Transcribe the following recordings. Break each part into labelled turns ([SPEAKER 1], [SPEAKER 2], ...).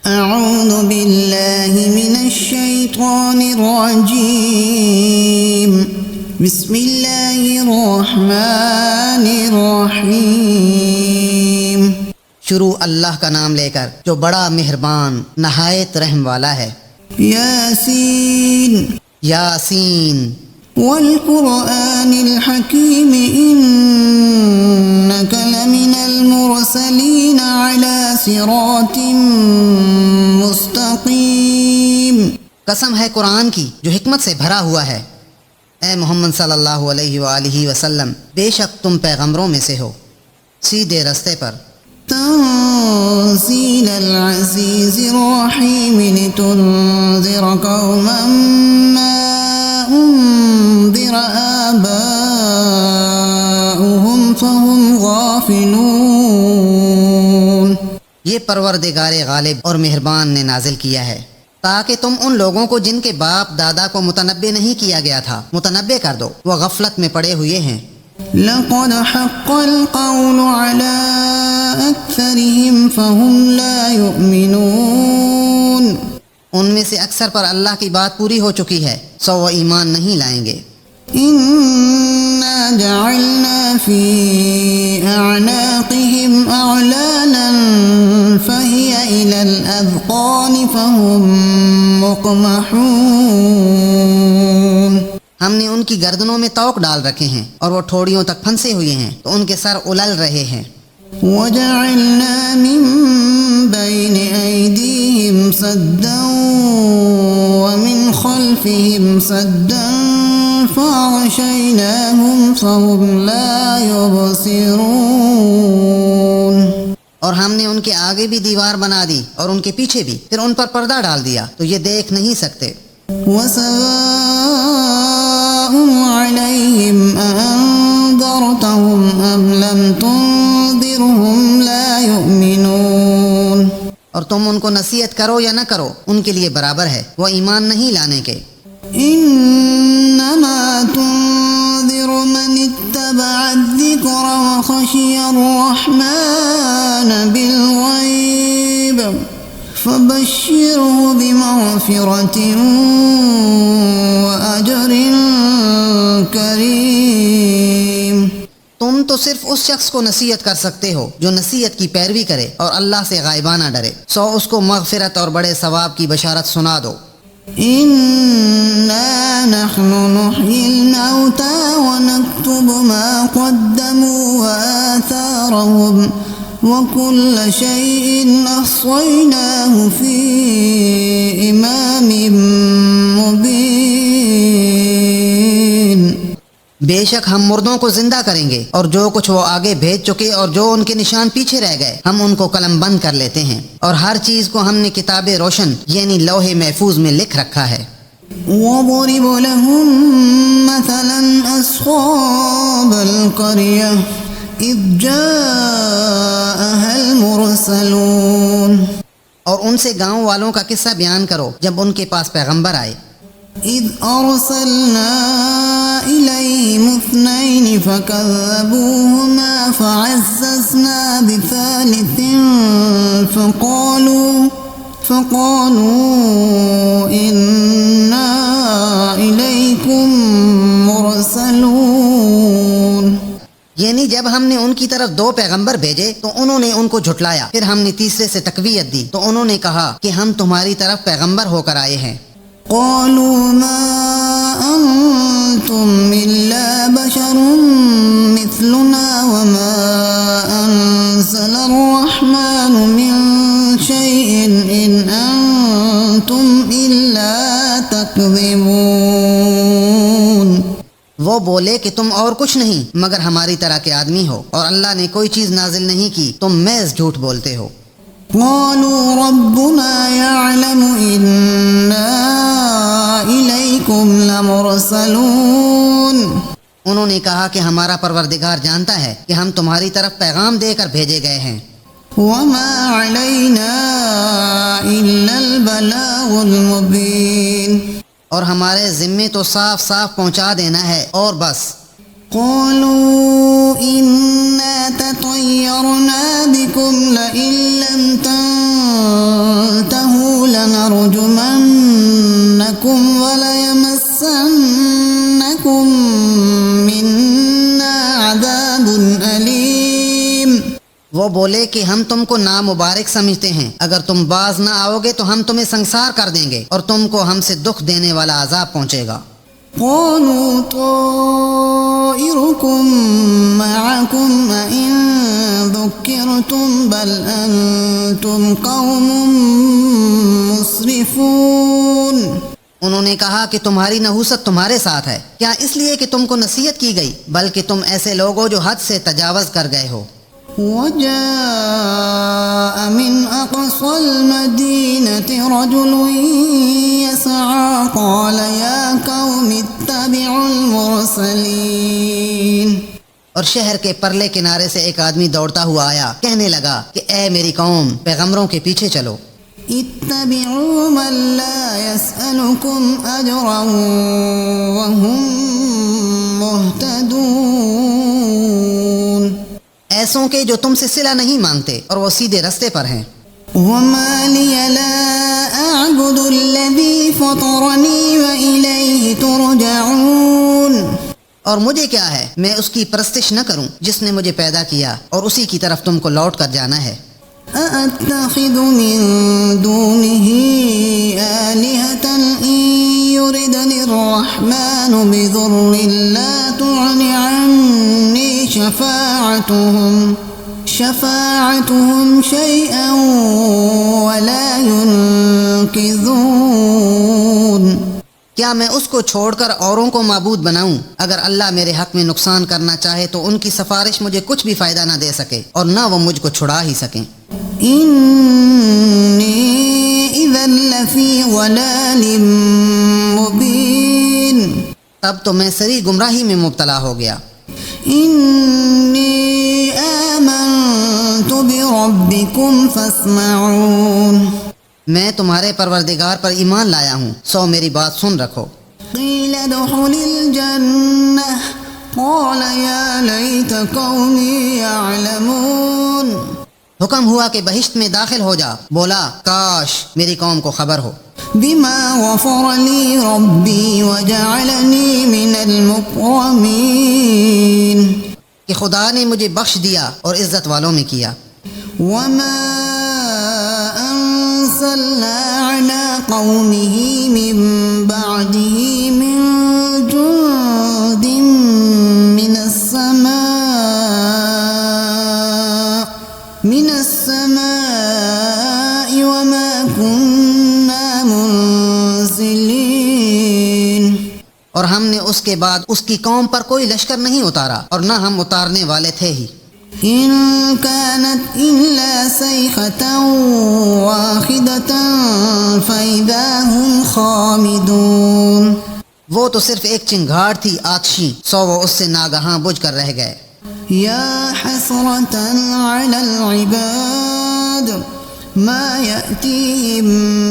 [SPEAKER 1] أعوذ بالله من الشيطان الرجيم بسم الله الرحمن الرحيم
[SPEAKER 2] شروع اللہ کا نام لے کر جو بڑا مہربان نہایت رحم والا ہے۔
[SPEAKER 1] ياسين
[SPEAKER 2] یاسین
[SPEAKER 1] والقرآن الحكيم إنك لمن المرسلين على صراط مستقيم۔
[SPEAKER 2] قسم ہے قرآن کی جو حکمت سے بھرا ہوا ہے، اے محمد صلی اللہ علیہ وآلہ وسلم بے شک تم پیغمبروں میں سے ہو، سیدھے رستے پر۔
[SPEAKER 1] تنزيل العزيز الرحيم لتنذر قوما ما أنذر آباؤهم فهم غافلون۔
[SPEAKER 2] یہ پروردگار غالب اور مہربان نے نازل کیا ہے تاکہ تم ان لوگوں کو جن کے باپ دادا کو متنبع نہیں کیا گیا تھا متنبع کر دو، وہ غفلت میں پڑے ہوئے ہیں۔
[SPEAKER 1] لقد حق القول على أكثرهم فهم لا يؤمنون۔
[SPEAKER 2] ان میں سے اکثر پر اللہ کی بات پوری ہو چکی ہے، سو وہ ایمان نہیں لائیں گے۔
[SPEAKER 1] إنا جعلنا في أعناقهم أغلالا فهي إلى الأذقان فهم مقمحون۔
[SPEAKER 2] ہم نے ان کی گردنوں میں توق ڈال رکھے ہیں اور وہ ٹھوڑیوں تک پھنسے ہوئے ہیں تو ان کے سر الل رہے ہیں۔
[SPEAKER 1] وجعلنا من بين أيديهم سدا ومن خلفهم سدا فأغشيناهم فهم لا يبصرون۔
[SPEAKER 2] اور ہم نے ان کے آگے بھی دیوار بنا دی اور ان کے پیچھے بھی، پھر ان پر پردہ ڈال دیا تو یہ دیکھ نہیں سکتے۔
[SPEAKER 1] وسواء عليهم أأنذرتهم أم لم تنذرهم لا يؤمنون۔
[SPEAKER 2] اور تم ان کو نصیحت کرو یا نہ کرو ان کے لیے برابر ہے، وہ ایمان نہیں لانے کے۔
[SPEAKER 1] إنما تنذر من اتبع الذكر وخشي الرحمن بالغيب فبشره بمغفرة وأجر كريم۔
[SPEAKER 2] تم تو صرف اس شخص کو نصیحت کر سکتے ہو جو نصیحت کی پیروی کرے اور اللہ سے غائبانہ ڈرے، سو اس کو مغفرت اور بڑے ثواب کی بشارت سنا دو۔
[SPEAKER 1] إنا نحن نحيي الموتى ونكتب ما قدموا وآثارهم وكل شيء أحصيناه في إمام مبين۔
[SPEAKER 2] بے شک ہم مردوں کو زندہ کریں گے اور جو کچھ وہ آگے بھیج چکے اور جو ان کے نشان پیچھے رہ گئے ہم ان کو قلم بند کر لیتے ہیں، اور ہر چیز کو ہم نے کتاب روشن یعنی لوح محفوظ میں لکھ رکھا ہے۔
[SPEAKER 1] وَاضْرِبْ لَهُم مَّثَلًا أَصْحَابَ الْقَرْيَةِ إِذْ جَاءَهَا الْمُرْسَلُونَ۔
[SPEAKER 2] اور ان سے گاؤں والوں کا قصہ بیان کرو جب ان کے پاس پیغمبر آئے۔
[SPEAKER 1] إِذْ أَرْسَلْنَا إِلَيْهِمُ اثْنَيْنِ فَكَذَّبُوهُمَا فَعَزَّزْنَا بِثَالِثٍ فَقَالُوا إِنَّا إِلَيْكُمْ مُرْسَلُونَ۔
[SPEAKER 2] یعنی جب ہم نے ان کی طرف 2 پیغمبر بھیجے تو انہوں نے ان کو جھٹلایا، پھر ہم نے تیسرے سے تقویت دی تو انہوں نے کہا کہ ہم تمہاری طرف پیغمبر ہو کر آئے ہیں۔
[SPEAKER 1] قالوا ما أنتم إلا بشر مثلنا وما أنزل الرحمن من شيء إن أنتم إلا تكذبون۔
[SPEAKER 2] وہ بولے کہ تم اور کچھ نہیں مگر ہماری طرح کے آدمی ہو، اور اللہ نے کوئی چیز نازل نہیں کی، تم محض جھوٹ بولتے ہو۔
[SPEAKER 1] قالوا ربنا يعلم إنا إليكم لمرسلون۔
[SPEAKER 2] انہوں نے کہا کہ ہمارا پروردگار جانتا ہے کہ ہم تمہاری طرف پیغام دے کر بھیجے گئے ہیں۔
[SPEAKER 1] وما علينا إلا البلاغ المبين۔
[SPEAKER 2] اور ہمارے ذمے تو صاف صاف پہنچا دینا ہے اور بس۔
[SPEAKER 1] قالوا إنا تطيرنا بكم لئن لم تنتهوا
[SPEAKER 2] وہ بولے کہ ہم تم کو نامبارک سمجھتے ہیں، اگر تم باز نہ آؤ گے تو ہم تمہیں سنسار کر دیں گے اور تم کو ہم سے دکھ دینے والا عذاب پہنچے گا۔
[SPEAKER 1] قالوا طائركم معكم أئن ذكرتم بل أنتم قوم مسرفون۔
[SPEAKER 2] انہوں نے کہا کہ تمہاری نحوست تمہارے ساتھ ہے، کیا اس لیے کہ تم کو نصیحت کی گئی، بلکہ تم ایسے لوگ ہو جو حد سے تجاوز کر گئے ہو۔
[SPEAKER 1] وجاء من أقصى المدينة رجل يسعى قال يا قوم اتبعوا المرسلين۔
[SPEAKER 2] اور شہر کے پرلے کنارے سے ایک آدمی دوڑتا ہوا آیا، کہنے لگا کہ اے میری قوم، پیغمبروں کے پیچھے چلو۔
[SPEAKER 1] اتبعوا من لا يسألكم أجرا وهم مهتدون۔
[SPEAKER 2] ایسوں کے جو تم سے صلہ نہیں مانگتے اور وہ سیدھے رستے پر ہیں۔
[SPEAKER 1] وما لي لا أعبد الذي فطرني وإليه ترجعون۔
[SPEAKER 2] اور مجھے کیا ہے میں اس کی پرستش نہ کروں جس نے مجھے پیدا کیا اور اسی کی طرف تم کو لوٹ کر جانا ہے۔
[SPEAKER 1] أأتخذ من دونه آلهة إن يردني الرحمن بضر لا تغن عني شفاعتهم شيئا ولا ينقذون۔
[SPEAKER 2] کیا میں اس کو چھوڑ کر اوروں کو معبود بناؤں؟ اگر اللہ میرے حق میں نقصان کرنا چاہے تو ان کی سفارش مجھے کچھ بھی فائدہ نہ دے سکے اور نہ وہ مجھ کو چھڑا ہی سکیں۔
[SPEAKER 1] إني إذا لفي ضلال مبين۔
[SPEAKER 2] تب تو میں سری گمراہی میں مبتلا ہو گیا۔
[SPEAKER 1] إني آمنت بربكم فاسمعون۔
[SPEAKER 2] میں تمہارے پروردگار پر ایمان لایا ہوں، سو میری بات سن رکھو۔
[SPEAKER 1] قيل ادخل الجنة قال يا ليت قومي يعلمون۔
[SPEAKER 2] حکم ہوا کہ بہشت میں داخل ہو جا، بولا کاش میری قوم کو خبر ہو۔
[SPEAKER 1] بما غفر لي ربي وجعلني من المكرمين۔
[SPEAKER 2] کہ خدا نے مجھے بخش دیا اور عزت والوں میں کیا۔
[SPEAKER 1] وما أرسلنا على قومه من بعده من جند من السماء وما كنا منزلين۔
[SPEAKER 2] اور ہم نے اس کے بعد اس کی قوم پر کوئی لشکر نہیں اتارا اور نہ ہم اتارنے والے تھے ہی۔
[SPEAKER 1] إن كانت إلا صيحة واحدة فإذا هم خامدون۔
[SPEAKER 2] وہ تو صرف ایک چنگھاڑ تھی آتشی، سو وہ اس سے ناگہاں بجھ کر رہ گئے۔
[SPEAKER 1] يا حسرة على العباد ما يأتيهم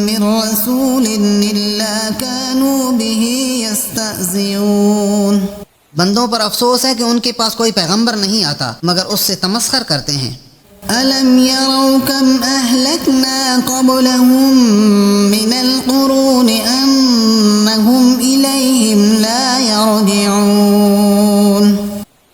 [SPEAKER 1] من رسول إلا كانوا به يستهزئون۔
[SPEAKER 2] بندوں پر افسوس ہے کہ ان کے پاس کوئی پیغمبر نہیں آتا مگر اس سے تمسخر کرتے ہیں۔
[SPEAKER 1] ألم يروا كم أهلكنا قبلهم من القرون أنهم إليهم لا يرجعون۔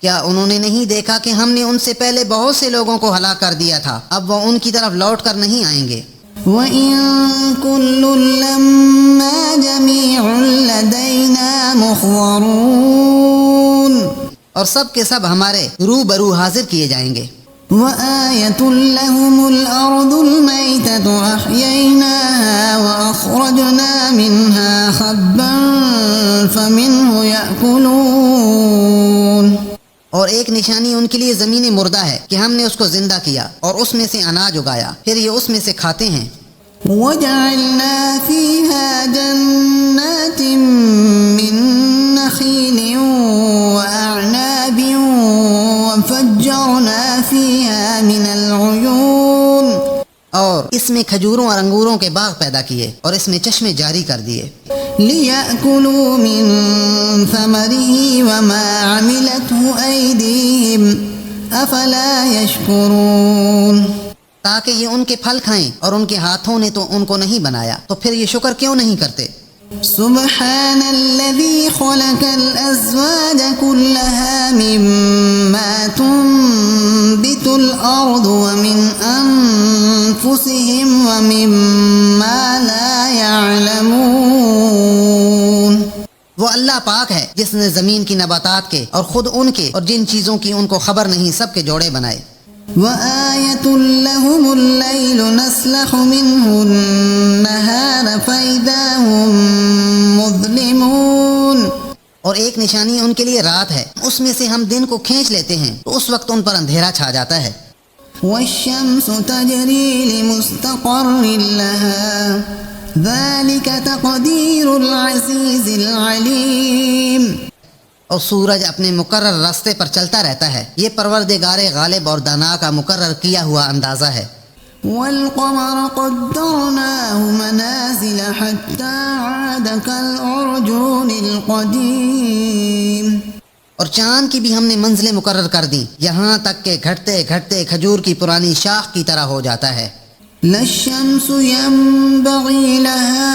[SPEAKER 2] کیا انہوں نے نہیں دیکھا کہ ہم نے ان سے پہلے بہت سے لوگوں کو ہلاک کر دیا تھا، اب وہ ان کی طرف لوٹ کر نہیں آئیں گے۔
[SPEAKER 1] وَإِن كُلٌّ لَّمَّا جَمِيعٌ لَّدَيْنَا مُحْضَرُونَ۔
[SPEAKER 2] اور سب کے سب ہمارے روبرو حاضر کیے جائیں گے۔
[SPEAKER 1] وَآيَةٌ لَّهُمُ الْأَرْضُ الْمَيْتَةُ أَحْيَيْنَاهَا وَأَخْرَجْنَا مِنْهَا حَبًّا فَمِنْهُ يَأْكُلُونَ۔ اور ایک نشانی ان کے لیے زمین مردہ ہے کہ ہم نے اس کو زندہ کیا اور اس میں سے اناج اگایا، پھر یہ اس میں سے کھاتے ہیں۔ وَجَعَلْنَا فِيهَا جَنَّاتٍ مِّن نَّخِيلٍ وَأَعْنَابٍ وَفَجَّرْنَا فِيهَا مِنَ الْعُيُونِ۔
[SPEAKER 2] اور اس میں کھجوروں اور انگوروں کے باغ پیدا کیے اور اس میں چشمے جاری کر دیے۔
[SPEAKER 1] لِيَأْكُلُوا مِن ثَمَرِهِ وَمَا عَمِلَتْهُ أَيْدِيهِمْ أَفَلَا يَشْكُرُونَ۔ تاکہ
[SPEAKER 2] یہ ان کے پھل کھائیں اور ان کے ہاتھوں نے تو ان کو نہیں بنایا، تو پھر یہ شکر کیوں نہیں کرتے؟
[SPEAKER 1] سبحان الذي خلق الأزواج كلها مما تنبت الأرض ومن أنفسهم ومما لا يعلمون.
[SPEAKER 2] وہ اللہ پاک ہے جس نے زمین کی نباتات کے اور خود ان کے اور جن چیزوں کی ان کو خبر نہیں سب کے جوڑے بنائے.
[SPEAKER 1] وآية لهم الليل نسلخ منه النهار فإذا هم مظلمون.
[SPEAKER 2] اور ایک نشانی ان کے لیے رات ہے، اس میں سے ہم دن کو کھینچ لیتے ہیں تو اس وقت ان پر اندھیرا چھا جاتا ہے.
[SPEAKER 1] والشمس تجري لمستقر لها ذلك تقدير العزيز العليم.
[SPEAKER 2] اور سورج اپنے مقرر راستے پر چلتا رہتا ہے، یہ پروردگار غالب اور دانا کا مقرر کیا ہوا اندازہ ہے.
[SPEAKER 1] والقمر قدرناه منازل حتى عاد كالعرجون القديم.
[SPEAKER 2] اور چاند کی بھی ہم نے منزلیں مقرر کر دیں یہاں تک کہ گھٹتے گھٹتے کھجور کی پرانی شاخ کی طرح ہو جاتا ہے.
[SPEAKER 1] لا الشمس ينبغي لها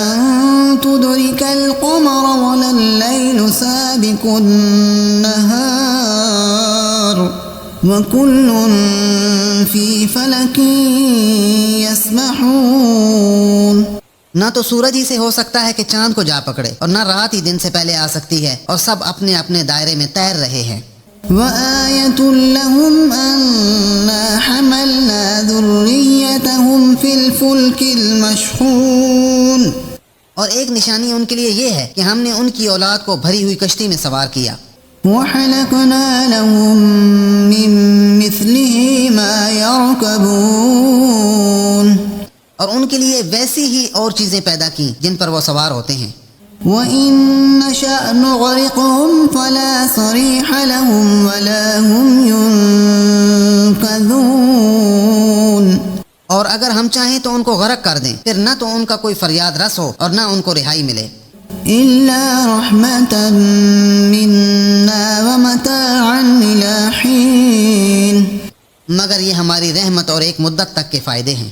[SPEAKER 1] أن تدرك القمر ولا الليل سابق النهار وكل في فلك يسبحون.
[SPEAKER 2] نہ تو سورج ہی سے ہو سکتا ہے کہ چاند کو جا پکڑے اور نہ رات ہی دن سے پہلے آ سکتی ہے، اور سب اپنے اپنے دائرے میں تیر رہے ہیں.
[SPEAKER 1] وآية لهم أنا حملنا ذريتهم في الفلك المشحون.
[SPEAKER 2] اور ایک نشانی ان کے لیے یہ ہے کہ ہم نے ان کی اولاد کو بھری ہوئی کشتی میں سوار کیا.
[SPEAKER 1] وحلقنا لهم من مثله ما يركبون.
[SPEAKER 2] اور ان کے لیے ویسی ہی اور چیزیں پیدا کی جن پر وہ سوار ہوتے ہیں.
[SPEAKER 1] وَإِن نَّشَأْ نُغْرِقْهُمْ فَلَا صَرِيحَ لَهُمْ وَلَا هُمْ يُنقَذُونَ.
[SPEAKER 2] اور اگر ہم چاہیں تو ان کو غرق کر دیں، پھر نہ تو ان کا کوئی فریاد رس ہو اور نہ ان کو رہائی ملے.
[SPEAKER 1] إِلَّا رَحْمَةً مِّنَّا وَمَتَاعًا إِلَىٰ حِينٍ.
[SPEAKER 2] مگر یہ ہماری رحمت اور ایک مدت تک کے فائدے ہیں.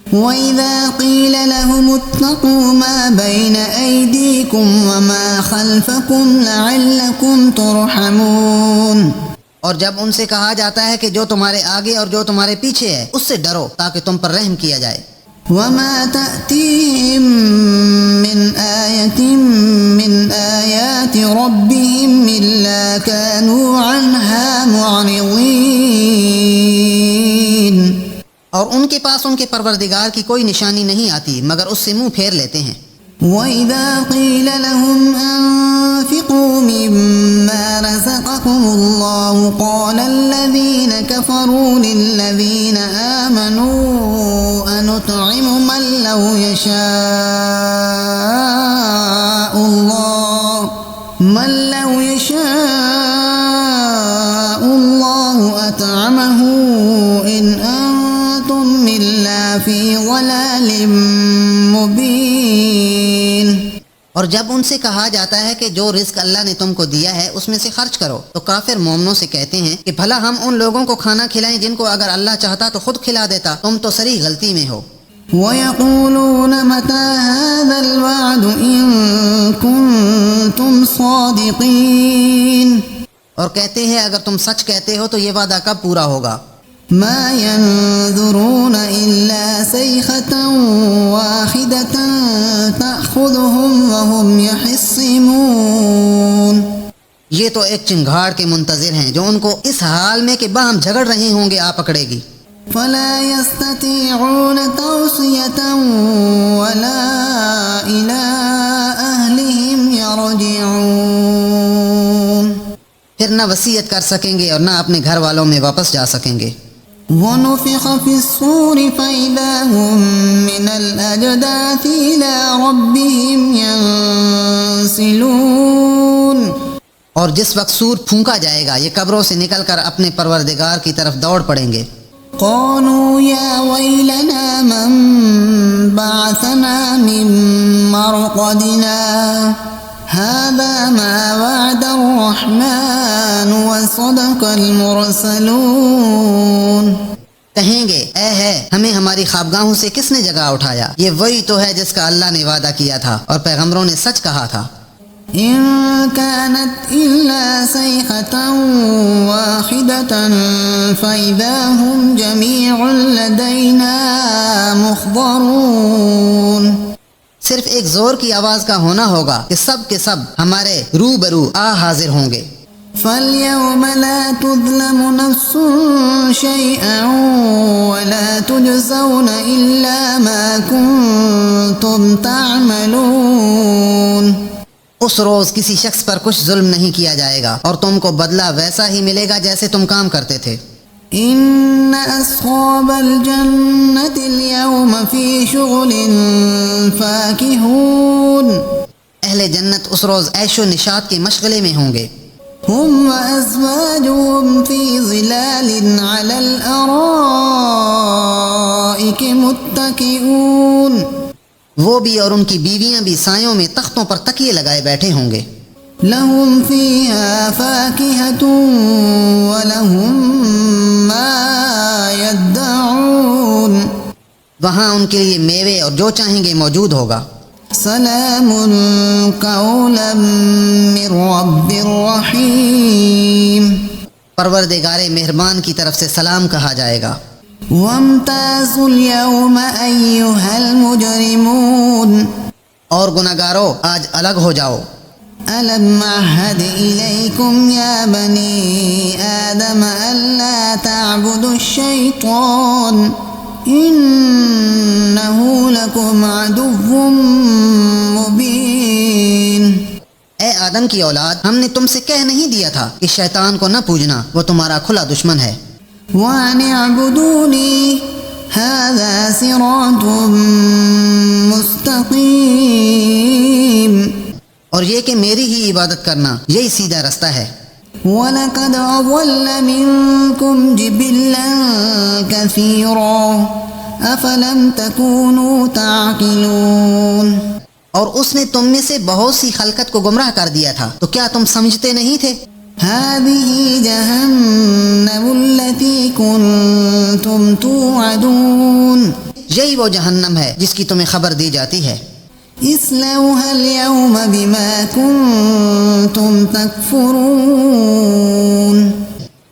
[SPEAKER 1] وَإِذَا قِيلَ لَهُمُ اتَّقُوا مَا بَيْنَ أَيْدِيكُمْ وَمَا خَلْفَكُمْ لَعَلَّكُمْ تُرْحَمُونَ.
[SPEAKER 2] اور جب ان سے کہا جاتا ہے کہ جو تمہارے آگے اور جو تمہارے پیچھے ہے اس سے ڈرو تاکہ تم پر رحم کیا جائے.
[SPEAKER 1] وَمَا تَأْتِيهِم مِّنْ آيَةٍ مِّنْ آيَاتِ رَبِّهِمْ إِلَّا كَانُوا عَنْهَا مُعْرِضِينَ.
[SPEAKER 2] اور ان کے پاس ان کے پروردگار کی کوئی نشانی نہیں آتی مگر اس سے منہ پھیر لیتے ہیں.
[SPEAKER 1] وَإِذَا قِيلَ لَهُمْ أَنفِقُوا مِمَّا رَزَقَكُمُ اللَّهُ قَالَ الَّذِينَ كَفَرُوا لِلَّذِينَ آمَنُوا أَنُطْعِمُ مَن لَّوْ يَشَاءُ اللَّهُ أَطْعَمَهُ إِنْ أَنتُمْ إِلَّا فِي ضَلَالٍ مُّبِينٍ.
[SPEAKER 2] اور جب ان سے کہا جاتا ہے کہ جو رزق اللہ نے تم کو دیا ہے اس میں سے خرچ کرو تو کافر مومنوں سے کہتے ہیں کہ بھلا ہم ان لوگوں کو کھانا کھلائیں جن کو اگر اللہ چاہتا تو خود کھلا دیتا، تم تو سری غلطی میں ہو.
[SPEAKER 1] وَيَقُولُونَ مَتَىٰ هَٰذَا الْوَعْدُ إِن كُنتُمْ صَادِقِينَ.
[SPEAKER 2] اور کہتے ہیں اگر تم سچ کہتے ہو تو یہ وعدہ کب پورا ہوگا.
[SPEAKER 1] مَا يَنظُرُونَ إِلَّا صَيْحَةً وَاحِدَةً تَأْخُذُهُمْ وَهُمْ يَخِصِّمُونَ.
[SPEAKER 2] یہ تو ایک چنگھاڑ کے منتظر ہیں جو ان کو اس حال میں کہ باہم جھگڑ رہے ہوں گے آ پکڑے گی.
[SPEAKER 1] فَلَا يَسْتَطِيعُونَ تَوْصِيَةً وَلَا إِلَىٰ أَهْلِهِمْ يَرْجِعُونَ.
[SPEAKER 2] پھر نہ وصیت کر سکیں گے اور نہ اپنے گھر والوں میں واپس جا سکیں گے.
[SPEAKER 1] وَنُفِخَ فِي الصُّورِ فَإِذَا هُم مِّنَ الْأَجْدَاثِ إِلَىٰ رَبِّهِمْ يَنسِلُونَ.
[SPEAKER 2] اور جس وقت سور پھونکا جائے گا یہ قبروں سے نکل کر اپنے پروردگار کی طرف دوڑ پڑیں گے.
[SPEAKER 1] قَالُوا يَا وَيْلَنَا مَن بَعَثَنَا مِن مَّرْقَدِنَا هَٰذَا مَا وَعَدَ الرَّحْمَٰنُ وَصَدَقَ الْمُرْسَلُونَ.
[SPEAKER 2] کہیں گے اے ہے ہمیں ہماری خوابگاہوں سے کس نے جگہ اٹھایا، یہ وہی تو ہے جس کا اللہ نے وعدہ کیا تھا اور پیغمبروں نے سچ کہا تھا۔
[SPEAKER 1] إن كانت إلا صيحة واحدة فإذا هم جميع لدينا محضرون۔
[SPEAKER 2] صرف ایک زور کی آواز کا ہونا ہوگا کہ سب کے سب ہمارے روبرو حاضر ہوں گے۔
[SPEAKER 1] فاليوم لا تظلم نفس شيئا ولا تجزون إلا ما كنتم تعملون۔
[SPEAKER 2] اس روز کسی شخص پر کچھ ظلم نہیں کیا جائے گا اور تم کو بدلہ ویسا ہی ملے گا جیسے تم کام کرتے تھے۔
[SPEAKER 1] إن أصحاب الجنة اليوم في شغل فاكهون۔
[SPEAKER 2] اہل جنت اس روز عیش و نشاط کے مشغلے میں ہوں گے۔
[SPEAKER 1] هم وأزواجهم في ظلال على الأرائك متكئون۔
[SPEAKER 2] وہ بھی اور ان کی بیویاں بھی سایوں میں تختوں پر تکیے لگائے بیٹھے ہوں گے۔
[SPEAKER 1] لهم فيها فاكهة ولهم ما يدعون۔
[SPEAKER 2] وہاں ان کے لیے میوے اور جو چاہیں گے موجود ہوگا۔
[SPEAKER 1] سلام قولا من رب رحیم۔
[SPEAKER 2] پروردگار مہربان کی طرف سے سلام کہا جائے گا۔
[SPEAKER 1] وامتازوا اليوم أيها المجرمون۔
[SPEAKER 2] اور گناہگارو آج الگ ہو جاؤ۔
[SPEAKER 1] ألم أعهد إليكم يا بني آدم ألا تعبدوا الشيطان إنه لكم عدو مبين۔
[SPEAKER 2] اے آدم کی اولاد، ہم نے تم سے کہہ نہیں دیا تھا کہ شیطان کو نہ پوجنا، وہ تمہارا کھلا دشمن ہے۔
[SPEAKER 1] وأن اعبدوني هذا صراط مستقيم۔
[SPEAKER 2] اور یہ کہ میری ہی عبادت کرنا یہی سیدھا رستہ ہے۔
[SPEAKER 1] وَلَقَدْ أَضَلَّ مِنكُمْ جِبِلًّا كَثِيرًا أَفَلَمْ تَكُونُوا تَعْقِلُونَ۔
[SPEAKER 2] اور اس نے تم میں سے بہت سی خلقت کو گمراہ کر دیا تھا، تو کیا تم سمجھتے نہیں تھے؟
[SPEAKER 1] هذه جهنم التي كنتم توعدون۔
[SPEAKER 2] یہی وہ جہنم ہے جس کی تمہیں خبر دی جاتی ہے۔
[SPEAKER 1] اصلوها اليوم بما كنتم تكفرون۔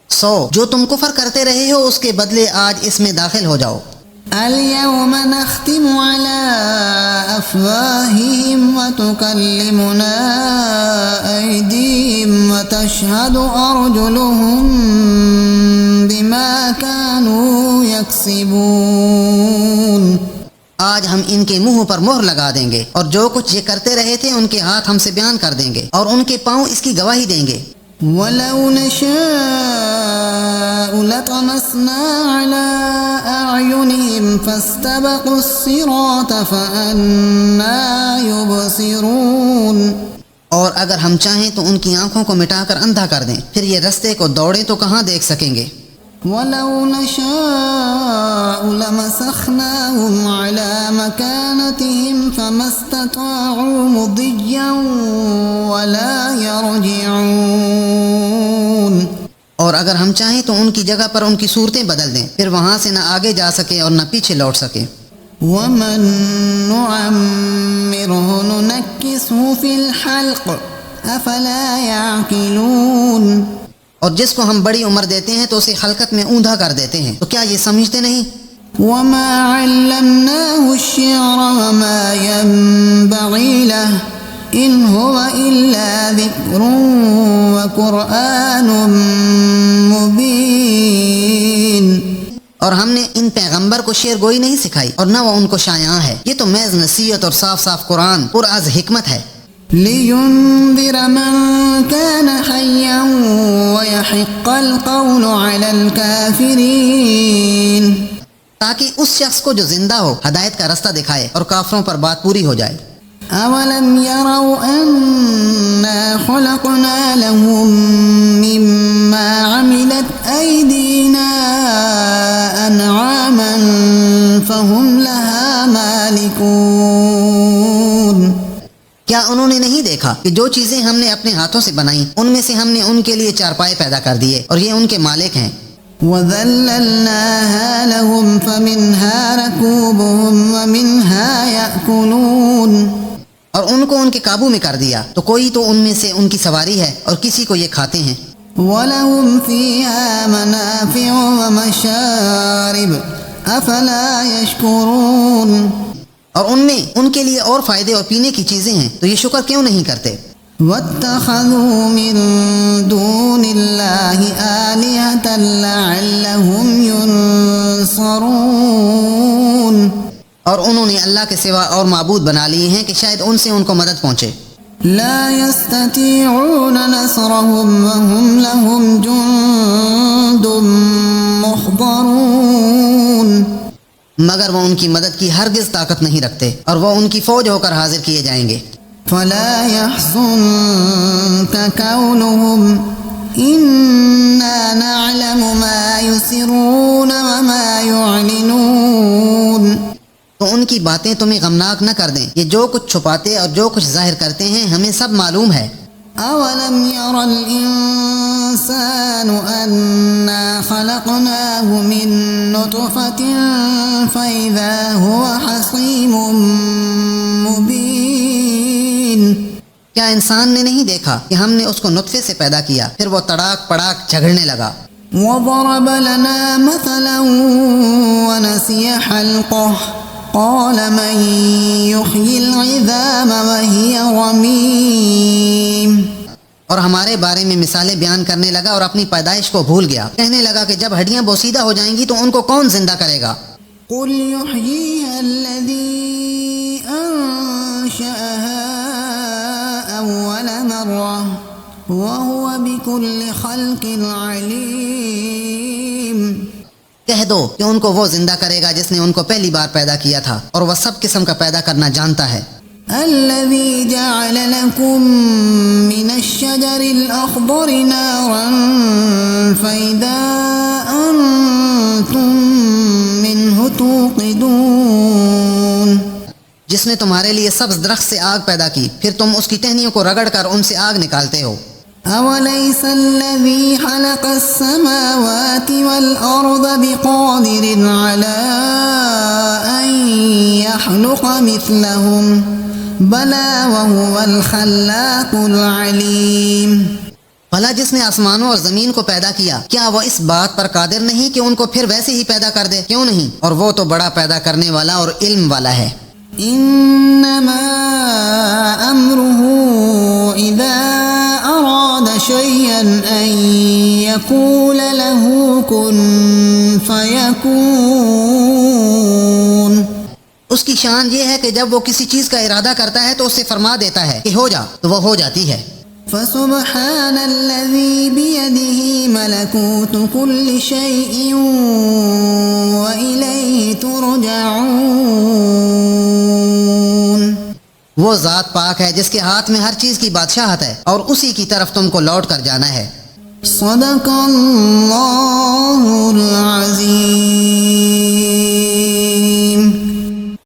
[SPEAKER 2] سو جو تم کفر کرتے رہے ہو اس کے بدلے آج اس میں داخل ہو جاؤ۔
[SPEAKER 1] اليوم نختم على أفواههم وتكلمنا أيديهم وتشهد أرجلهم بما كانوا يكسبون۔
[SPEAKER 2] آج ہم ان کے منہ پر مہر لگا دیں گے اور جو کچھ یہ کرتے رہے تھے ان کے ہاتھ ہم سے بیان کر دیں گے اور ان کے پاؤں اس کی گواہی دیں گے۔
[SPEAKER 1] وَلَوْ نَشَاءُ لَطَمَسْنَا عَلَىٰ أَعْيُنِهِمْ فَاسْتَبَقُوا الصِّرَاطَ فَأَنَّىٰ يُبْصِرُونَ۔
[SPEAKER 2] اور اگر ہم چاہیں تو ان کی آنکھوں کو مٹا کر اندھا کر دیں، پھر یہ رستے کو دوڑیں تو کہاں دیکھ سکیں گے۔
[SPEAKER 1] وَلَوْ نَشَاءُ لَمَسَخْنَاهُمْ عَلَىٰ مَكَانَتِهِمْ فَمَا اسْتَطَاعُوا مُضِيًّا وَلَا يَرْجِعُونَ۔
[SPEAKER 2] اور اگر ہم چاہیں تو ان کی جگہ پر ان کی صورتیں بدل دیں، پھر وہاں سے نہ آگے جا سکیں اور نہ پیچھے لوٹ سکیں۔
[SPEAKER 1] وَمَن نُعَمِّرْهُ نُنَكِّسْهُ فِي الْخَلْقِ أَفَلَا يَعْقِلُونَ۔
[SPEAKER 2] اور جس کو ہم بڑی عمر دیتے ہیں تو اسے خلقت میں اوندھا کر دیتے ہیں، تو کیا یہ سمجھتے نہیں؟
[SPEAKER 1] وَمَا عَلَّمْنَاهُ الشِّعْرَ وَمَا يَنبَغِي لَهُ إِنْ هُوَ إِلَّا ذِكْرٌ وَقُرْآنٌ مُبِينٌ۔
[SPEAKER 2] اور ہم نے ان پیغمبر کو شعر گوئی نہیں سکھائی اور نہ وہ ان کو شایعہ ہے، یہ تو محض نصیحت اور صاف صاف قرآن پر از حکمت ہے۔
[SPEAKER 1] لِيُنذِرَ مَن كَانَ حَيًّا وَيَحِقَّ الْقَوْلُ عَلَى الْكَافِرِينَ۔
[SPEAKER 2] تاکہ اس شخص کو جو زندہ ہو ہدایت کا رستہ دکھائے اور کافروں پر بات پوری ہو جائے۔
[SPEAKER 1] أَوَلَمْ يَرَوْا أَنَّا خَلَقْنَا لَهُم مِّمَّا عَمِلَتْ أَيْدِينَا أَنْعَامًا فَهُمْ لَهَا مَالِكُونَ۔
[SPEAKER 2] کیا انہوں نے نہیں دیکھا کہ جو چیزیں ہم نے اپنے ہاتھوں سے بنائیں ان میں سے ہم نے ان کے لیے چارپائے پیدا کر دیے اور یہ ان کے مالک ہیں۔
[SPEAKER 1] وَذَلَّلْنَاهَا لَهُمْ فَمِنْهَا رَكُوبُهُمْ وَمِنْهَا يَأْكُلُونَ،
[SPEAKER 2] اور ان کو ان کے قابو میں کر دیا تو کوئی تو ان میں سے ان کی سواری ہے اور کسی کو یہ کھاتے ہیں۔
[SPEAKER 1] وَلَهُمْ فِيهَا مَنَافِعُ وَمَشَارِبُ أَفَلَا يَشْكُرُونَ،
[SPEAKER 2] اور ان میں ان کے لیے اور فائدے اور پینے کی چیزیں ہیں تو یہ شکر کیوں نہیں کرتے؟
[SPEAKER 1] وَاتَّخَذُوا مِن دُونِ اللَّهِ آلِهَةً لَعَلَّهُمْ يُنصَرُونَ،
[SPEAKER 2] اور انہوں نے اللہ کے سوا اور معبود بنا لیے ہیں کہ شاید ان سے ان کو مدد پہنچے۔
[SPEAKER 1] لا يستطيعون نصرهم وهم لهم جند محضرون،
[SPEAKER 2] مگر وہ ان کی مدد کی ہرگز طاقت نہیں رکھتے اور وہ ان کی فوج ہو کر حاضر کیے جائیں گے۔
[SPEAKER 1] فلا يحزنك كونهم إنا نعلم ما يسرون وما يعلنون،
[SPEAKER 2] تو ان کی باتیں تمہیں غمناک نہ کر دیں، یہ جو کچھ چھپاتے اور جو کچھ ظاہر کرتے ہیں ہمیں سب معلوم ہے۔
[SPEAKER 1] أولم ير الإنسان أنا خلقناه من نطفة فإذا هو خصيم مبين،
[SPEAKER 2] کیا انسان نے نہیں دیکھا کہ ہم نے اس کو نطفے سے پیدا کیا پھر وہ تڑاک پڑاک جھگڑنے لگا۔
[SPEAKER 1] وضرب لنا مثلا ونسي خلقه قال من يحيي العظام وهي رميم،
[SPEAKER 2] اور ہمارے بارے میں مثالیں بیان کرنے لگا اور اپنی پیدائش کو بھول گیا، کہنے لگا کہ جب ہڈیاں بوسیدہ ہو جائیں گی تو ان کو کون زندہ کرے گا؟
[SPEAKER 1] قل يحييها الذي أنشأها أول مرة وهو بكل خلق عليم،
[SPEAKER 2] کہہ دو کہ ان کو وہ زندہ کرے گا جس نے ان کو پہلی بار پیدا کیا تھا اور وہ سب قسم کا پیدا کرنا جانتا ہے۔
[SPEAKER 1] الذي جعل لكم من الشجر الأخضر نارا فإذا أنتم منه توقدون،
[SPEAKER 2] جس نے تمہارے لیے سبز درخت سے آگ پیدا کی پھر تم اس کی ٹہنیوں کو رگڑ کر ان سے آگ نکالتے ہو۔
[SPEAKER 1] أوليس الذي خلق السماوات والأرض بقادر على أن يخلق مثلهم بلى وهو الخلاق العليم،
[SPEAKER 2] بھلا جس نے آسمانوں اور زمین کو پیدا کیا کیا وہ اس بات پر قادر نہیں کہ ان کو پھر ویسے ہی پیدا کر دے؟ کیوں نہیں، اور وہ تو بڑا پیدا کرنے والا اور علم والا ہے۔
[SPEAKER 1] إنما أمره إذا أراد شيئا أن يقول له كن فيكون،
[SPEAKER 2] اس کی شان یہ ہے کہ جب وہ کسی چیز کا ارادہ کرتا ہے تو اسے فرما دیتا ہے کہ ہو جا تو وہ ہو جاتی ہے۔
[SPEAKER 1] فسبحان الذي بيده ملكوت كل شيء وإليه ترجعون،
[SPEAKER 2] وہ ذات پاک ہے جس کے ہاتھ میں ہر چیز کی بادشاہت ہے اور اسی کی طرف تم کو لوٹ کر جانا ہے۔
[SPEAKER 1] صدق اللہ العظیم۔